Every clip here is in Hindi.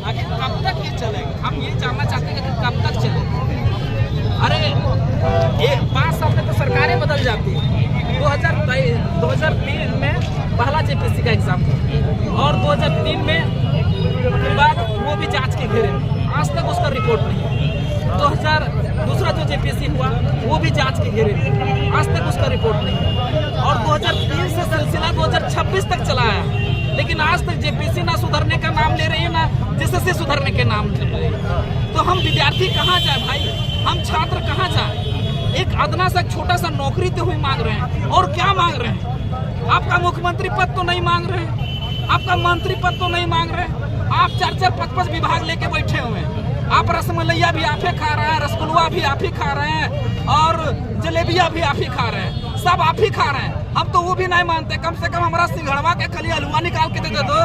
आखिर कब तक ये चलेगा? हम ये जानना चाहते हैं कि कब तक चलेगा। अरे ये 5 साल में तो सरकारें बदल जाती है। 2003 में पहला जेपीएससी का एग्जाम हुआ और 2003 में के बाद वो भी जांच के घेरे में, आज तक उसका रिपोर्ट नहीं है। 2000 दूसरा जो जेपीएससी हुआ वो भी जांच के घेरे में, आज तक उसका रिपोर्ट नहीं है। और 2003 से सिलसिला 2026 तक चला है, लेकिन आज तक जेपीएससी ना सुधरने का नाम ले रही है, ना जेएसएससी सुधरने के नाम ले रही है। तो हम विद्यार्थी कहाँ जाए भाई, हम छात्र कहाँ जाए? एक अदना सा छोटा सा नौकरी तो हुई मांग रहे हैं, और क्या मांग रहे हैं? आपका मुख्यमंत्री पद तो नहीं मांग रहे हैं, आपका मंत्री पद तो नहीं मांग रहे हैं। आप 4-4, 5-5 विभाग लेके बैठे हुए हैं। आप रसमलैया भी आप ही खा रहे हैं, रसगुल्ला भी आप ही खा रहे हैं, और जलेबिया भी आप ही खा रहे हैं, सब आप ही खा रहे हैं। हम तो वो भी नहीं मानते, कम से कम हमारा सिंघड़वा के खली हलवा निकाल के दे दो,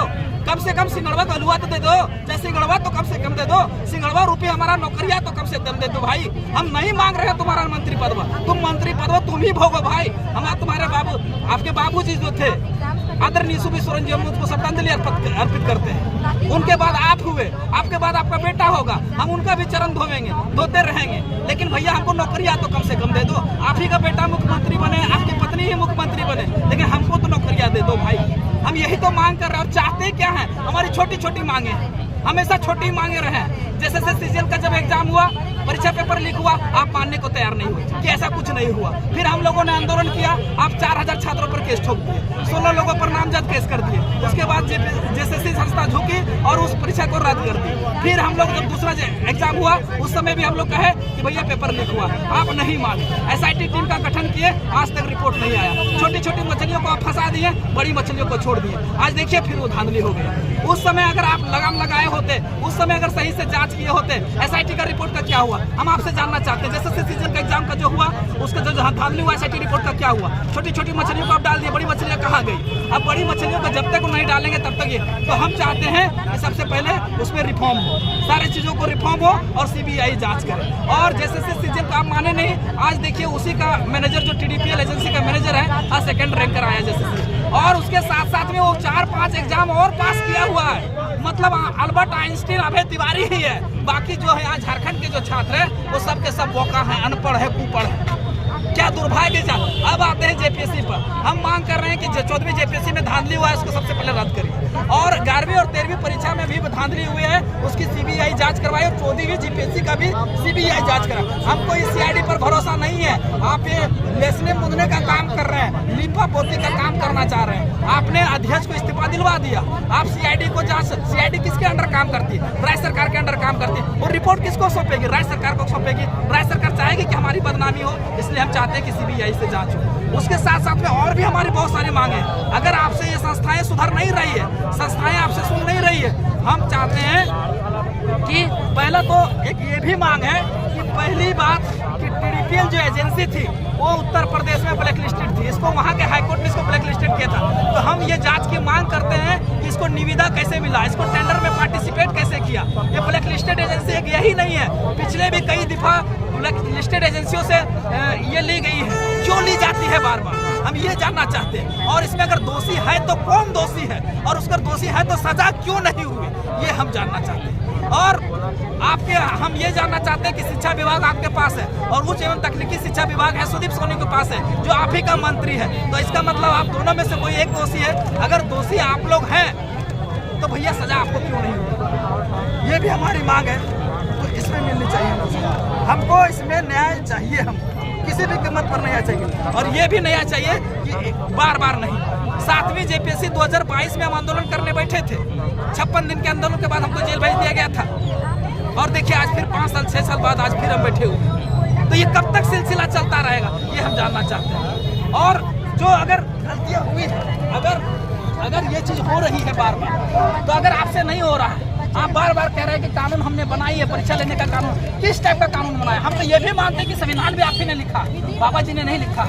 कम से कम सिंघड़वा का हलवा तो दे दो, चाहे सिंघड़वा तो कम से कम दे दो, सिंघड़वा रुपये हमारा नौकरिया तो कम से कम दे दो भाई। हम नहीं मांग रहे हैं तुम्हारा मंत्री पद, तुम मंत्री पद तुम ही भोगो भाई। हमारे तुम्हारे बाबू, आपके बाबूजी जो थे आदरणीय सुबी सोरेन जी, हम उसको श्रद्धांजलि अर्पित करते हैं। उनके बाद आप हुए, आपके बाद आपका बेटा होगा, हम उनका भी चरण धोते रहेंगे। लेकिन भैया हमको नौकरिया तो कम से कम दे दो। आप ही का बेटा मुख्यमंत्री बने, आपकी पत्नी ही मुख्यमंत्री बने, लेकिन हमको तो नौकरिया दे दो भाई। हम यही तो मांग कर रहे हैं। और चाहते क्या है? हमारी छोटी छोटी मांगे हैं, हमेशा छोटी मांगे रहे। जैसे सीजीएल का जब एग्जाम हुआ, परीक्षा पेपर लीक हुआ, आप मानने को तैयार नहीं हुए कि ऐसा कुछ नहीं हुआ। फिर हम लोगों ने आंदोलन किया, आप 4000 छात्रों पर केस ठोक दिए, 16 लोगों पर नामजद केस कर दिए। उसके बाद जेएसएससी संस्था झुकी और उस परीक्षा को रद्द कर दी। फिर हम लोग जब दूसरा एग्जाम हुआ, उस समय भी हम लोग कहे कि भैया पेपर लीक हुआ, आप नहीं माने। एसआईटी टीम का गठन किए, आज तक रिपोर्ट नहीं आया। छोटी छोटी मछलियों को आप फंसा दिए, बड़ी मछलियों को छोड़ दिए। आज देखिए फिर वो धांधली हो गया। उस समय अगर आप लगाम लगाए होते, उस समय अगर सही से जांच किए होते, एसआईटी का रिपोर्ट का क्या हुआ हम आपसे जानना चाहते हैं। जैसे सीजन का एग्जाम का जो हुआ, उसका जो धांधली हुआ, एसआईटी रिपोर्ट का क्या हुआ? छोटी छोटी मछलियों को आप डाल दिए, बड़ी मछलियां कहाँ गई? अब बड़ी मछलियों को जब तक नहीं डालेंगे तब तक ये। तो हम चाहते हैं कि सबसे पहले उसमें रिफॉर्म हो, सारी चीजों को रिफॉर्म हो और सीबीआई जांच करे। और जैसे सीजन का आप माने नहीं, आज देखिए उसी का मैनेजर जो टीडीपीएल एजेंसी का मैनेजर है, आज 2nd रैंकर आया जैसे। और उसके साथ साथ में वो 4-5 एग्जाम और पास किया हुआ है। मतलब अल्बर्ट आइंस्टीन अभय तिवारी ही है, बाकी जो है यहाँ झारखंड के जो छात्र है वो सब के सब बोका है, अनपढ़ है, कुपढ़ है। क्या दुर्भाग्य जा। अब आते हैं जेपीएससी पर। हम मांग कर रहे हैं कि 14वीं जेपीएससी में धांधली हुआ है, उसको सबसे पहले रद्द करिए। और 11वीं और 13वीं परीक्षा में भी धांधली हुई है, उसकी सीबीआई जांच करवाई। और 14वीं जेपीएससी का भी सीबीआई जांच करा। हमको इस सीआईडी पर भरोसा नहीं है। आप ये लेसने मुदने का काम कर रहे हैं, लिपा पोती का काम करना चाह रहे हैं। आपने अध्यक्ष को इस्तीफा दिलवा दिया। आप सीआईडी को जांच, सीआईडी किसके अंडर काम करती है? राज्य सरकार के अंडर काम करती है। और रिपोर्ट किसको सौंपेगी? राज्य सरकार को सौंपेगी। राज्य सरकार चाहेगी कि हमारी बदनामी हो, इसलिए हम चाहते हैं कि सीबीआई से जांच हो। उसके साथ साथ में और भी हमारी बहुत सारी मांगे हैं। अगर आपसे ये संस्थाएं सुधर नहीं रही है, संस्थाएं आपसे सुन नहीं रही है, हम चाहते हैं कि पहला तो एक ये भी मांग है कि पहली बात कि टीडीपीएल जो एजेंसी थी वो उत्तर प्रदेश में ब्लैक लिस्टेड थी। इसको वहाँ के हाईकोर्ट ने इसको ब्लैक लिस्टेड किया था। तो हम ये जांच की मांग करते हैं कि इसको निविदा कैसे मिला, इसको टेंडर में पार्टिसिपेट कैसे किया। ये ब्लैक लिस्टेड एजेंसी एक यही नहीं है, पिछले भी कई दफा ब्लैक लिस्टेड एजेंसियों से ये ली गई है, क्यों ली जाती है बार बार, हम ये जानना चाहते हैं। और इसमें अगर दोषी है तो कौन दोषी है, और उसका दोषी है तो सजा क्यों नहीं हुई, ये हम जानना चाहते हैं। और हम ये जानना चाहते हैं कि शिक्षा विभाग आपके पास है और उच्च एवं तकनीकी शिक्षा विभाग है सुदीप सोनी के पास है, जो आप ही का मंत्री है। तो इसका मतलब आप दोनों में से कोई एक दोषी है। अगर दोषी आप लोग हैं तो भैया सजा आपको क्यों नहीं हुई, ये भी हमारी मांग है। तो इसमें मिलनी चाहिए हमको, इसमें न्याय चाहिए। हम किसी भी कीमत पर न्याय चाहिए। और ये भी न्याय चाहिए कि बार बार नहीं। 7वीं जेपीएससी 2022 में हम आंदोलन करने बैठे थे। 56 दिन के आंदोलन के बाद हमको जेल भेज दिया गया था। और देखिए आज फिर 5 साल 6 साल बाद आज फिर हम बैठे हुए। तो ये कब तक सिलसिला चलता रहेगा, ये हम जानना चाहते हैं। और जो अगर गलतियाँ हुई, अगर ये चीज़ हो रही है बार बार, तो अगर आपसे नहीं हो रहा है, आप बार बार कह रहे हैं कि कानून हमने बनाई है, परीक्षा लेने का कानून, किस टाइप का कानून बनाया? हम तो ये भी मानते हैं कि संविधान भी आप ही ने लिखा, बाबा जी ने नहीं लिखा।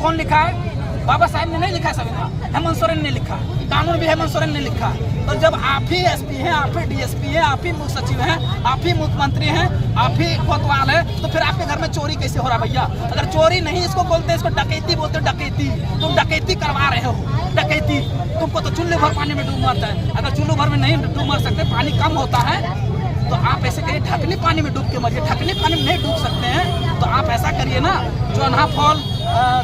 कौन लिखा है? बाबा साहब ने नहीं लिखा संविधान, हेमंत सोरेन ने लिखा, कानून भी हेमंत सोरेन ने लिखा। तो जब आप ही एसपी हैं, आप ही डीएसपी हैं, आप ही मुख्य सचिव हैं, आप ही मुख्यमंत्री हैं, आप ही कोतवाल है, तो फिर आपके घर में चोरी कैसे हो रहा भैया? अगर चोरी नहीं इसको बोलते, इसको डकैती बोलते, डकैती। तुम डकैती करवा रहे हो, डकैती। तुमको तो चुल्लू भर पानी में डूब मरता है। अगर चुल्लू भर में नहीं डूब मर सकते, पानी कम होता है, तो आप ऐसे करिए, ढकनी पानी में डूब के मरिए। ढकनी पानी में नहीं डूब सकते हैं तो आप ऐसा करिए ना, जोन्हा फॉल,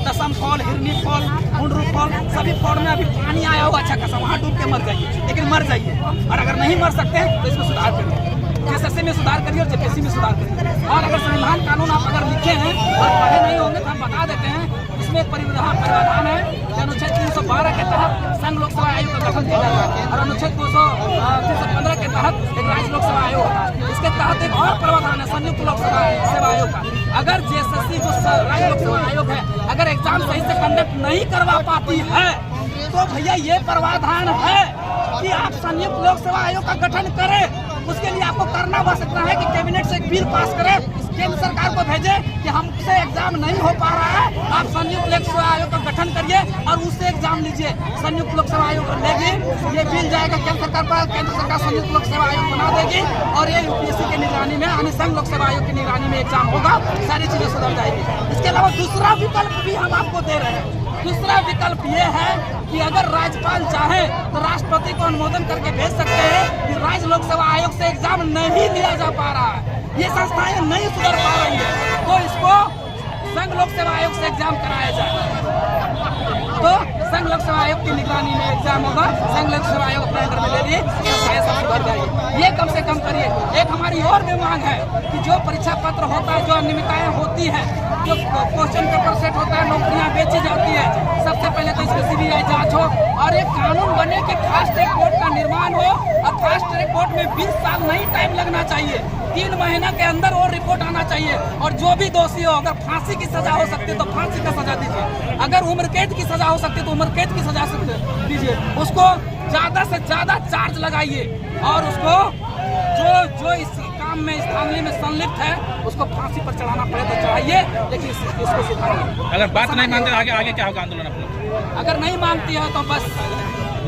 दसम फॉल, हिरनी फॉल, मुंडरू फॉल, सभी फॉल में अभी पानी आया होगा अच्छा खासा, वहाँ डूब के मर जाइए, लेकिन मर जाइए। और अगर नहीं मर सकते हैं तो इसमें सुधार करिए, जेएसएससी में सुधार करिए और जेपीएससी में सुधार करिए। और अगर संविधान कानून आप अगर लिखे हैं और पढ़े नहीं होंगे तो हम बता देते हैं, इसमें एक प्रावधान है कि अनुच्छेद 312 के तहत संघ लोक सेवा आयोग का गठन किया जाता है और अनुच्छेद 315 के तहत एक राज्य लोक सेवा आयोग होता है। इसके तहत एक और प्रावधान है संयुक्त लोक सेवा आयोग का। अगर जेएसएससी जो राज्य लोक सेवा आयोग है अगर एग्जाम सही से कंडक्ट नहीं करवा पाती है तो भैया ये प्रावधान है कि आप संयुक्त लोक सेवा आयोग का गठन करें। उसके लिए आपको करना बस इतना है कि कैबिनेट से एक बिल पास करें, केंद्र सरकार को भेजे कि हमसे एग्जाम नहीं हो पा रहा है, आप संयुक्त लोक सेवा आयोग का गठन करिए और उससे एग्जाम लीजिए। संयुक्त लोक सेवा आयोग लेगी, ये बिल जाएगा केंद्र सरकार पर, केंद्र सरकार संयुक्त लोक सेवा आयोग बना देगी और ये यूपीएससी की निगरानी में, यानी संघ लोक सेवा आयोग की निगरानी में एग्जाम होगा, सारी चीजें सुधर जाएगी। इसके अलावा दूसरा विकल्प भी हम आपको दे रहे हैं। दूसरा विकल्प ये है कि अगर राज्यपाल चाहे तो राष्ट्रपति को अनुमोदन करके भेज सकते हैं कि राज्य लोक सेवा आयोग से एग्जाम नहीं लिया जा पा रहा है, ये संस्थाएं नहीं सुधर पा रही है, तो इसको संघ लोक सेवा आयोग से एग्जाम कराया जाए। तो संघ लोक सेवा आयोग की निगरानी में एग्जाम होगा, संघ लोक सेवा आयोग अपने अंदर में ले लिए, सब सुधर जाइए। ये कम से कम करिए। एक हमारी और भी मांग है कि जो परीक्षा पत्र होता है, जो अनियमितताएं होती है, जो क्वेश्चन पेपर सेट होता है, नौकरियां बेची जाती है, सबसे पहले तो इसकी सीबीआई जांच हो और एक कानून बने कि फास्ट ट्रैक कोर्ट का निर्माण हो और फास्ट ट्रैक कोर्ट में 20 साल नहीं टाइम लगना चाहिए, 3 महीना के अंदर और रिपोर्ट आना चाहिए। और जो भी दोषी हो, अगर फांसी की सजा हो सकती है तो फांसी का सजा दीजिए, अगर उम्र कैद की सजा हो सकती है तो उम्र कैद की सजा दीजिए, उसको ज्यादा से ज्यादा चार्ज लगाइए और उसको जो इस काम में, इस मामले में संलिप्त है उसको फांसी पर चढ़ाना पड़े तो चढ़ाइए, लेकिन इसको सुधारिए। अगर बात नहीं मानते आगे क्या होगा आंदोलन अपना? अगर नहीं मानती है तो बस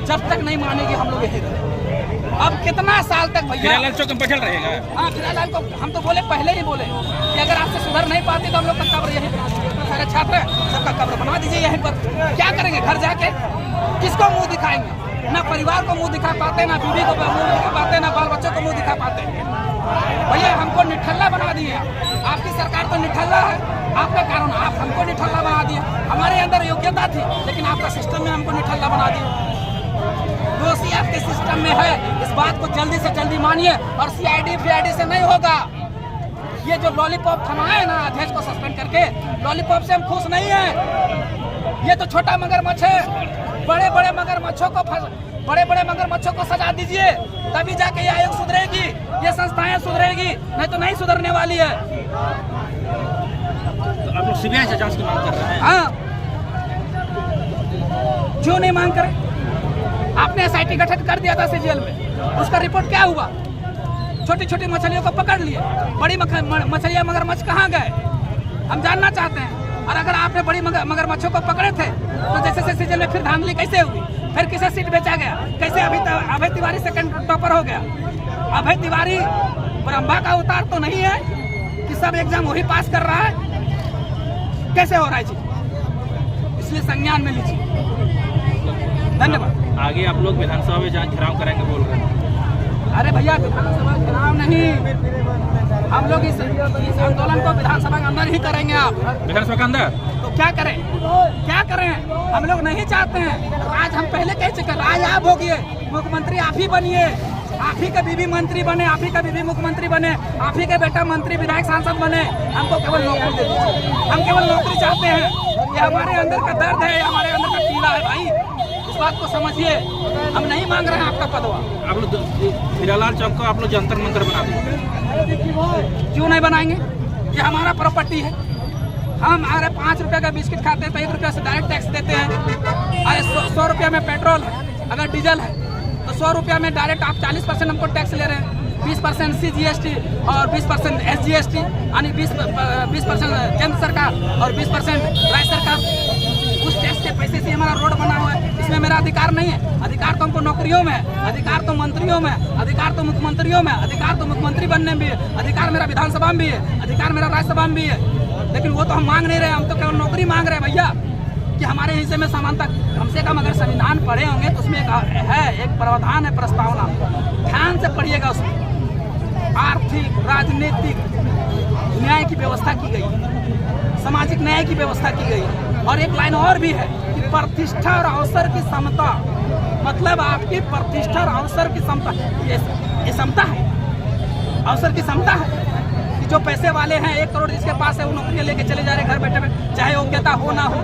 जब तक नहीं मानेगी हम लोग यही रहेंगे। अब कितना साल तक भैया फिरालाल चौक में बैठल रहेगा? हाँ, फिरालाल को हम तो बोले, पहले ही बोले कि अगर आपसे सुधर नहीं पाती तो हम लोग का कब्र यहीं बना दीजिए। सारे छात्र सबका कब्र बना दीजिए यहीं पर। क्या करेंगे घर जाके? किसको मुंह दिखाएंगे? ना परिवार को मुंह दिखा पाते, ना बीवी को मुंह दिखा पाते, ना बाल बच्चों को मुंह दिखा पाते। भैया हमको निठल्ला बना दिए, आपकी सरकार तो निठल्ला है, आपका कारण आप हमको निठल्ला बना दिए। हमारे अंदर योग्यता थी लेकिन आपका सिस्टम में हमको निठल्ला बना दिया। दोषी आपके सिस्टम में है, इस बात को जल्दी से जल्दी मानिए और सीआईडी फीआईडी से नहीं होगा। ये जो लॉलीपॉप थमाए ना अध्यक्ष को सस्पेंड करके, लॉलीपॉप से हम खुश नहीं है। ये तो छोटा मगरमच्छ है, बड़े बड़े मगरमच्छों को सजा दीजिए, तभी जाके ये आयोग सुधरेगी, ये संस्थाएं सुधरेगी, नहीं तो नहीं सुधरने वाली है। तो आप लोग सीबीआई से जांच की मांग कर रहे हैं? हाँ, क्यों नहीं मांग करें? आपने एसआईटी गठन कर दिया था सीजीएल में, उसका रिपोर्ट क्या हुआ? छोटी छोटी मछलियों को पकड़ लिए, बड़ी मछलियां मगरमच्छ कहाँ गए हम जानना चाहते हैं। और अगर आपने बड़ी मगरमच्छों को पकड़े थे तो जैसे सीजन में फिर धांधली कैसे हुई? फिर किसे सीट बेचा गया? कैसे अभय तिवारी सेकंड टॉपर हो गया? अभय तिवारी ब्रह्मा का अवतार तो नहीं है कि सब एग्जाम वही पास कर रहा है? कैसे हो रहा है जी? इसलिए संज्ञान में लीजिए। धन्यवाद। आगे आप लोग विधानसभा में जहाँ घेराव करेंगे बोल रहे हैं? अरे भैया विधानसभा घेराव नहीं, हम लोग इस आंदोलन को विधानसभा के अंदर ही करेंगे। आप विधानसभा के अंदर तो क्या करें? क्या करें? हम लोग नहीं चाहते हैं राज। हम पहले कह चुके, राज आप होगिए, मुख्यमंत्री आप ही बनिए, आप ही का बीबी मंत्री बने, आप ही का बीबी मुख्यमंत्री बने, आप ही का बेटा मंत्री विधायक सांसद बने। हमको केवल नौकरी दे दीजिए, हम केवल नौकरी चाहते हैं। ये हमारे अंदर का दर्द है, हमारे अंदर का कीड़ा है भाई, इस बात को समझिए। हम नहीं मांग रहे हैं आपका पदवा। आप लोग फिरालाल चौक को आप लोग जंतर मंतर बना दीजिए। क्यों नहीं बनाएंगे? ये हमारा प्रॉपर्टी है। हम अगर 5 रुपये का बिस्किट खाते हैं तो 1 रुपये से डायरेक्ट टैक्स देते हैं। अरे 100 रुपये में पेट्रोल है, अगर डीजल है तो 100 रुपये में डायरेक्ट आप 40% हमको टैक्स ले रहे हैं। 20% CGST और 20% SGST, यानी 20% केंद्र सरकार और 20% राज्य सरकार। उस टैक्स के पैसे से हमारा रोड बना हुआ है, इसमें मेरा अधिकार नहीं है। अधिकार तो हमको नौकरियों में है, अधिकार तो मंत्रियों में है, अधिकार तो मुख्यमंत्रियों में है, अधिकार तो मुख्यमंत्री बनने में भी है, अधिकार मेरा विधानसभा में भी है, अधिकार मेरा राज्यसभा में भी है। लेकिन वो तो हम मांग नहीं रहे, हम तो केवल नौकरी मांग रहे हैं भैया, कि हमारे हिस्से में समानता। कम से कम अगर संविधान पढ़े होंगे तो उसमें एक प्रावधान है, प्रस्तावना, ध्यान से पढ़िएगा। उसमें आर्थिक, राजनीतिक न्याय की व्यवस्था की गई, सामाजिक न्याय की व्यवस्था की गई। और एक लाइन और भी है कि प्रतिष्ठा और अवसर की समता, मतलब आपकी प्रतिष्ठा और अवसर की समता, ये समता है, अवसर की समता है कि जो पैसे वाले हैं 1 करोड़ जिसके पास है वो नौकरियां लेके चले जा रहे घर बैठे बैठे, चाहे योग्यता हो ना हो।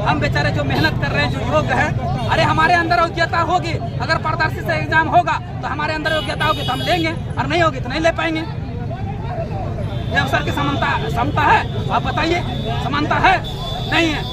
हम बेचारे जो मेहनत कर रहे हैं, जो योग्य है, अरे हमारे अंदर योग्यता होगी, अगर पारदर्शी से एग्जाम होगा तो हमारे अंदर योग्यता होगी तो हम लेंगे, और नहीं होगी तो नहीं ले पाएंगे। ये अवसर की समता है, आप बताइए समानता है? नहीं है।